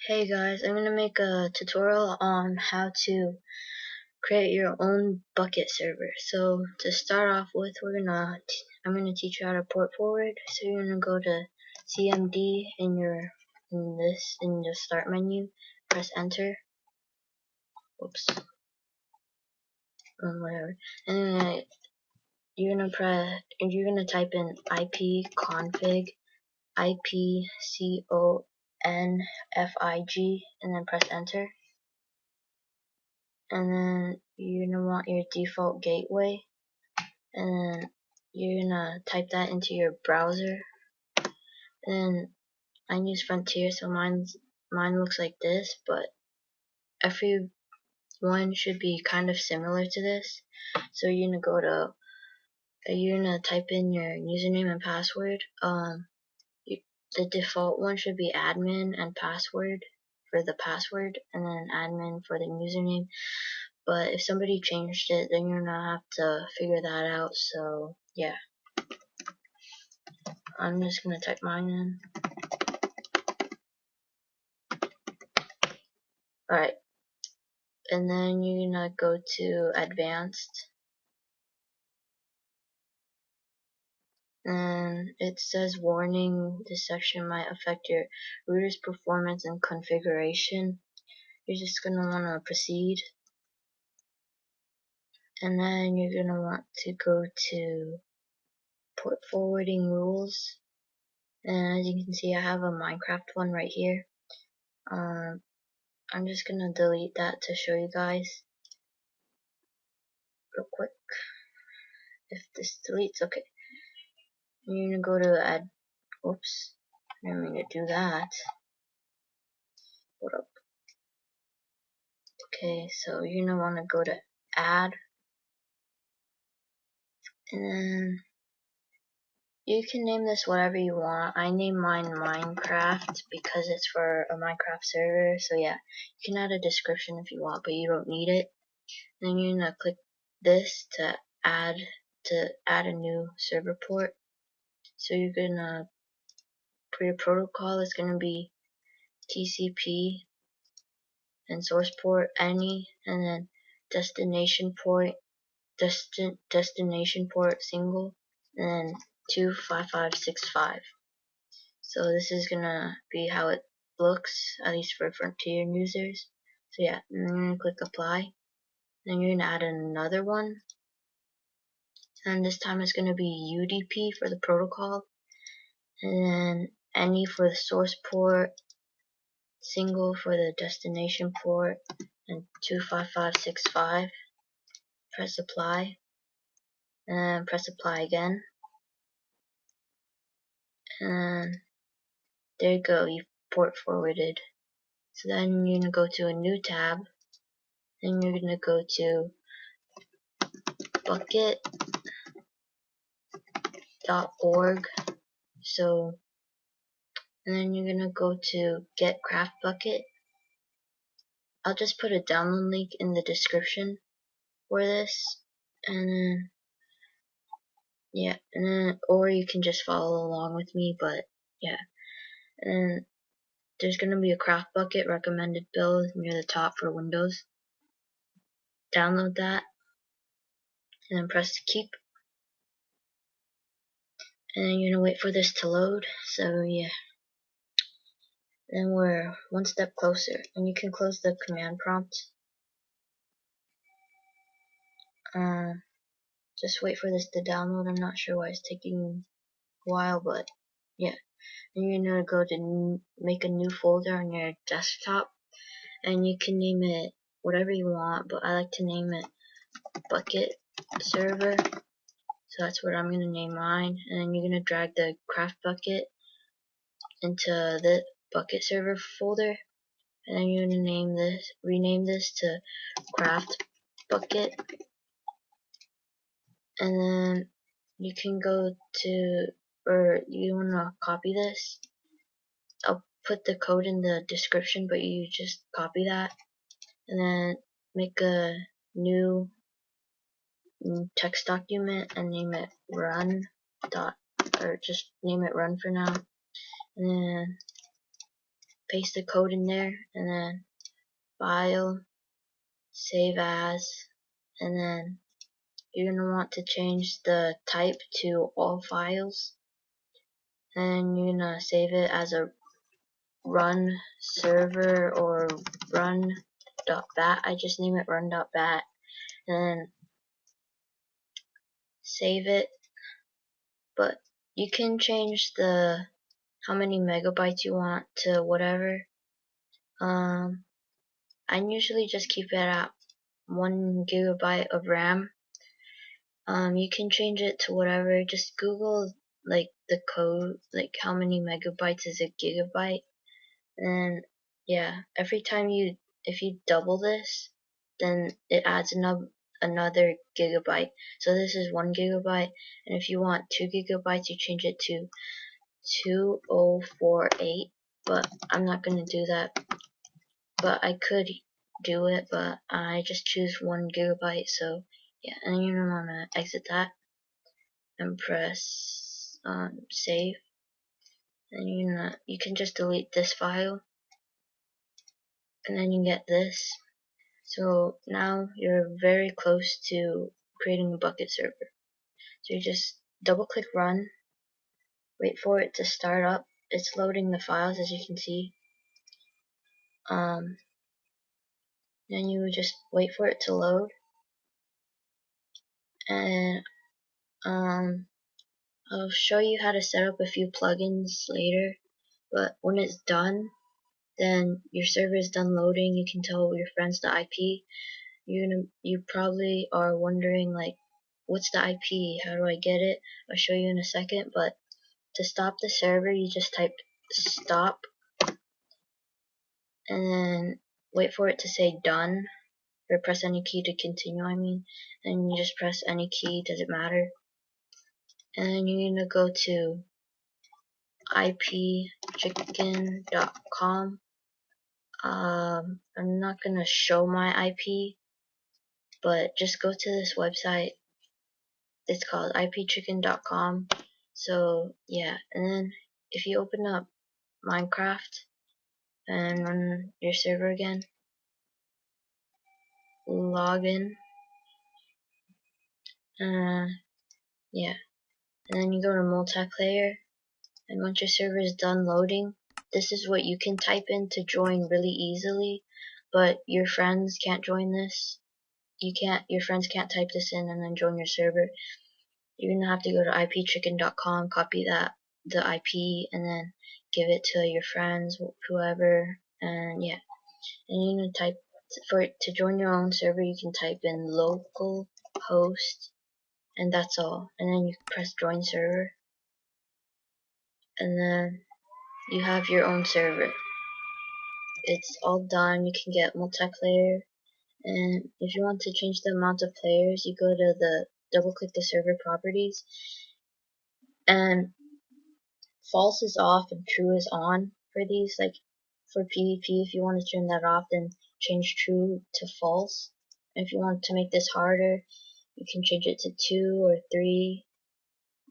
Hey guys, I'm going to make a tutorial on how to create your own Bukkit server. So to start off with, I'm going to teach you how to port forward. So you're going to go to CMD in the start menu, press enter. Oops. Whatever. And then you're going to type in ipconfig ipconfig and then press enter. And then you're gonna want your default gateway, and then you're gonna type that into your browser. And I use Frontier, so mine looks like this, but every one should be kind of similar to this. So you're gonna type in your username and password. The default one should be admin and password for the password, and then admin for the username. But if somebody changed it, then you're gonna have to figure that out. So yeah, I'm just gonna type mine in. Alright, and then you're gonna go to advanced, and it says warning, this section might affect your router's performance and configuration. You're just gonna wanna proceed, and then you're gonna want to go to port forwarding rules. And as you can see, I have a Minecraft one right here. I'm just gonna delete that to show you guys real quick. If this deletes, okay. You're gonna go to add. Whoops, I didn't mean to do that. Hold up. Okay, so you're gonna want to go to add, and then you can name this whatever you want. I name mine Minecraft because it's for a Minecraft server. So yeah, you can add a description if you want, but you don't need it. Then you're gonna click this to add a new server port. So you're gonna, for your protocol, it's gonna be TCP and source port any, and then destination port single, and then 25565. So this is gonna be how it looks, at least for Frontier users. So yeah, and then you're gonna click apply. Then you're gonna add another one, and this time it's gonna be UDP for the protocol, and then any for the source port, single for the destination port, and 25565. Press apply, and press apply again, and there you go, you port forwarded. So then you're gonna go to a new tab, then you're gonna go to bukkit.org. So, and then you're gonna go to get craftbukkit. I'll just put a download link in the description for this, and then yeah, and then or you can just follow along with me, but yeah. And there's gonna be a craftbukkit recommended build near the top for Windows. Download that, and then press keep, and then you're gonna wait for this to load. So yeah, then we're one step closer, and you can close the command prompt. Just wait for this to download. I'm not sure why it's taking a while, but yeah. And you're gonna go to make a new folder on your desktop, and you can name it whatever you want, but I like to name it Bukkit server. So that's what I'm gonna name mine, and then you're gonna drag the craftbukkit into the Bukkit server folder, and then you're gonna rename this to craftbukkit, and then you can go to, or you wanna copy this. I'll put the code in the description, but you just copy that, and then make a new text document and name it run dot, or just name it run for now, and then paste the code in there, and then file, save as, and then you're going to want to change the type to all files, and you're going to save it as a run server or run.bat. I just name it run.bat, and then save it. But you can change the how many megabytes you want to whatever. I usually just keep it at 1 GB of RAM. You can change it to whatever. Just Google like the code, like how many megabytes is a gigabyte, and yeah, every time if you double this, then it adds another gigabyte. So this is 1 GB, and if you want 2 GB, you change it to 2048. But I'm not gonna do that. But I could do it, but I just choose 1 GB. So yeah, and you're gonna wanna exit that and press save. And you can just delete this file, and then you get this. So now you're very close to creating a Bukkit server. So you just double click run, wait for it to start up. It's loading the files, as you can see. Then you just wait for it to load, and I'll show you how to set up a few plugins later. But when it's done, then your server is done loading. You can tell your friends the IP. You probably are wondering like, what's the IP? How do I get it? I'll show you in a second. But to stop the server, you just type stop, and then wait for it to say done, or press any key to continue. And you just press any key, doesn't matter. And then you're gonna go to ipchicken.com. I'm not gonna show my IP, but just go to this website. It's called ipchicken.com. So yeah, and then if you open up Minecraft and run your server again, log in, yeah, and then you go to multiplayer, and once your server is done loading, this is what you can type in to join really easily, but your friends can't join this. Your friends can't type this in and then join your server. You're gonna have to go to ipchicken.com, copy the IP, and then give it to your friends, whoever, and yeah. And you're gonna type to join your own server. You can type in local host, and that's all. And then you press join server, and then you have your own server. It's all done. You can get multiplayer, and if you want to change the amount of players, you go to double click the server properties, and false is off and true is on for these. Like for PvP, if you want to turn that off, then change true to false. And if you want to make this harder, you can change it to 2 or 3.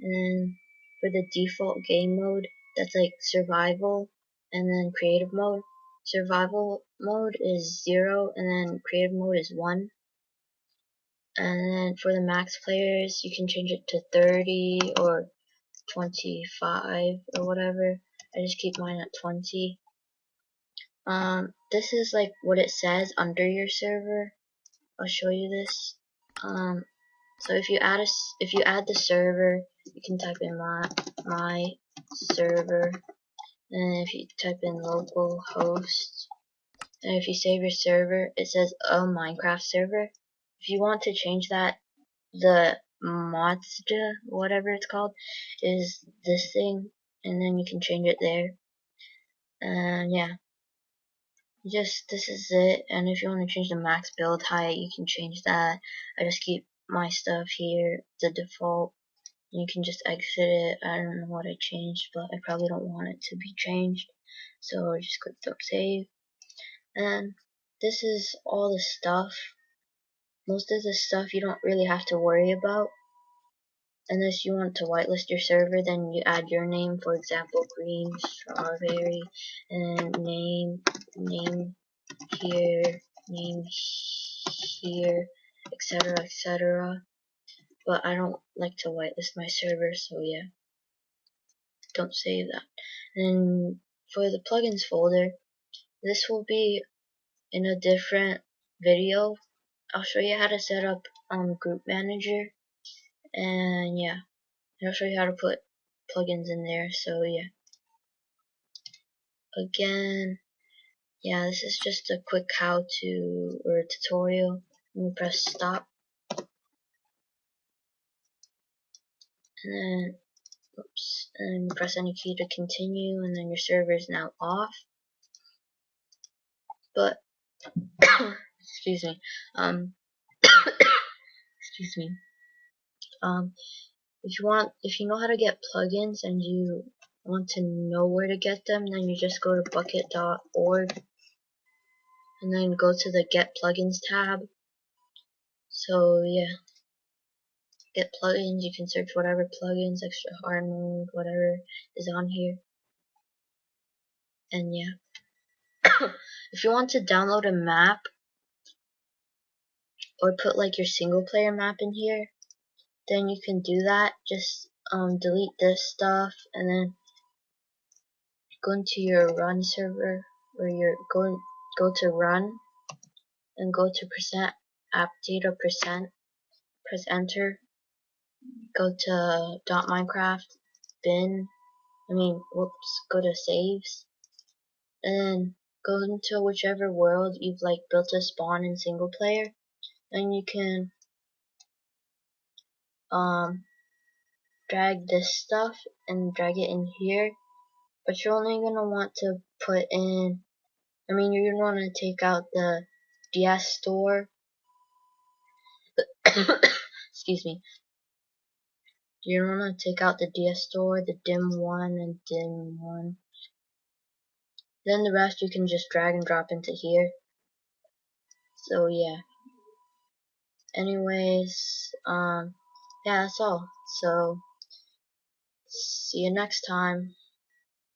And then for the default game mode, that's like survival, and then creative mode. Survival mode is 0, and then creative mode is 1. And then for the max players, you can change it to 30 or 25 or whatever. I just keep mine at 20. This is like what it says under your server. I'll show you this. So if you add the server, you can type in my server, and if you type in local host, and if you save your server, it says a Minecraft server. If you want to change that, the Mazda, whatever it's called, is this thing, and then you can change it there. And yeah, this is it. And if you want to change the max build height, you can change that. I just keep my stuff here, the default. You can just exit it. I don't know what I changed, but I probably don't want it to be changed. So just click don't save. And this is all the stuff. Most of the stuff you don't really have to worry about. unless you want to whitelist your server, then you add your name, for example, green strawberry, and name here, name here, etc. But I don't like to whitelist my server, so yeah, don't save that. And for the plugins folder, this will be in a different video. I'll show you how to set up Group Manager, and yeah, I'll show you how to put plugins in there. So yeah, again, yeah, this is just a quick how-to or a tutorial. Let me press stop, and then oops, and press any key to continue, and then your server is now off. But excuse me, excuse me. If you know how to get plugins and you want to know where to get them, then you just go to bukkit.org and then go to the Get Plugins tab. So yeah, get plugins. You can search whatever plugins, extra hard mode, whatever is on here. And yeah, if you want to download a map or put like your single player map in here, then you can do that. Just delete this stuff and then go into your run server, or go to run and go to percent app data percent, press enter, go to .minecraft bin, go to saves, and then go into whichever world you've like built a spawn in single player, and you can drag this stuff and drag it in here, but you're only gonna want to put in, you're gonna want to take out the DS store. Excuse me. You're gonna take out the DS store, the dim one, and dim one. Then the rest you can just drag and drop into here. So yeah. Anyways, yeah, that's all. So see you next time.